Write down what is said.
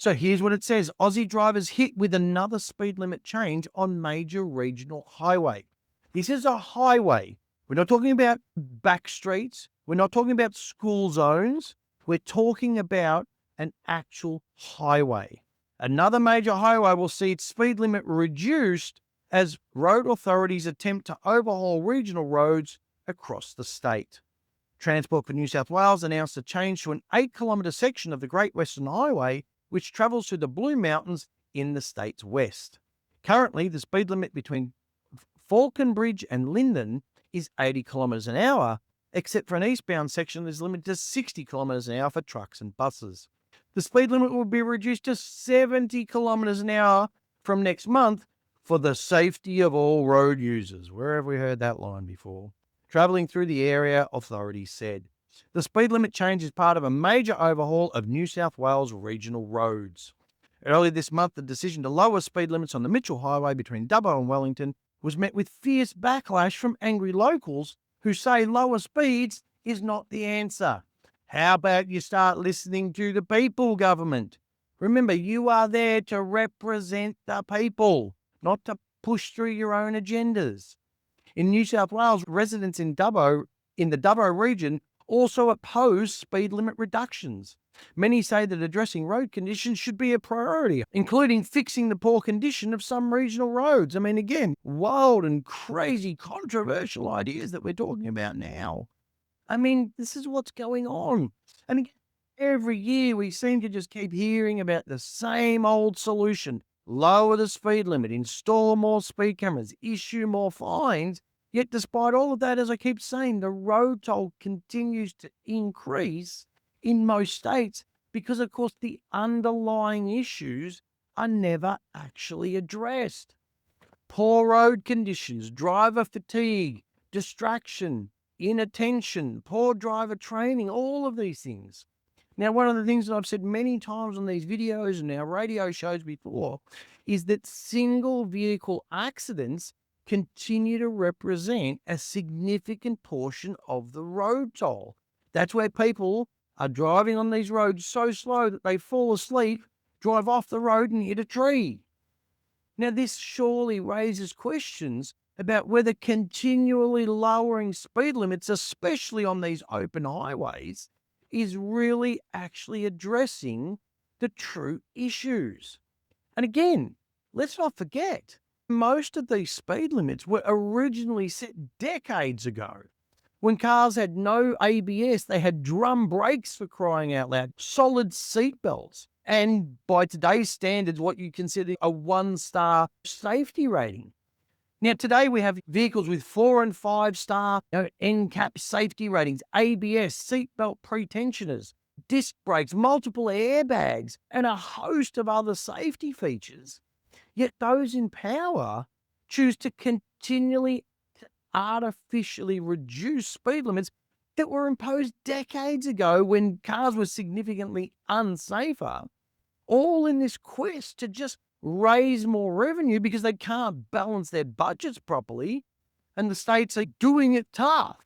So here's what it says. Aussie drivers hit with another speed limit change on major regional highway. This is a highway. We're not talking about back streets. We're not talking about school zones. We're talking about an actual highway. Another major highway will see its speed limit reduced as road authorities attempt to overhaul regional roads across the state. Transport for New South Wales announced a change to an 8-kilometre section of the Great Western Highway, which travels through the Blue Mountains in the state's west. Currently, the speed limit between Falconbridge and Lyndon is 80 kilometres an hour, except for an eastbound section that is limited to 60 kilometres an hour for trucks and buses. The speed limit will be reduced to 70 kilometres an hour from next month for the safety of all road users. Where have we heard that line before? Travelling through the area, authorities said. The speed limit change is part of a major overhaul of New South Wales regional roads. Earlier this month, the decision to lower speed limits on the Mitchell Highway between Dubbo and Wellington was met with fierce backlash from angry locals who say lower speeds is not the answer. How about you start listening to the people, government? Remember, you are there to represent the people, not to push through your own agendas. In New South Wales, residents in the Dubbo region also oppose speed limit reductions. Many say that addressing road conditions should be a priority, including fixing the poor condition of some regional roads. I mean, again, wild and crazy controversial ideas that we're talking about now. I mean, this is what's going on. And again, every year we seem to just keep hearing about the same old solution. Lower the speed limit, install more speed cameras, issue more fines. Yet despite all of that, as I keep saying, the road toll continues to increase in most states because, of course, the underlying issues are never actually addressed. Poor road conditions, driver fatigue, distraction, inattention, poor driver training, all of these things. Now, one of the things that I've said many times on these videos and our radio shows before is that single vehicle accidents continue to represent a significant portion of the road toll. That's where people are driving on these roads so slow that they fall asleep, drive off the road and hit a tree. Now, this surely raises questions about whether continually lowering speed limits, especially on these open highways, is really actually addressing the true issues. And again, let's not forget, most of these speed limits were originally set decades ago. When cars had no ABS, they had drum brakes, for crying out loud, solid seatbelts, and by today's standards, what you consider a 1-star safety rating. Now, today we have vehicles with 4 and 5-star NCAP safety ratings, ABS, seatbelt pretensioners, disc brakes, multiple airbags, and a host of other safety features. Yet those in power choose to continually artificially reduce speed limits that were imposed decades ago when cars were significantly unsafer, all in this quest to just raise more revenue because they can't balance their budgets properly, and the states are doing it tough.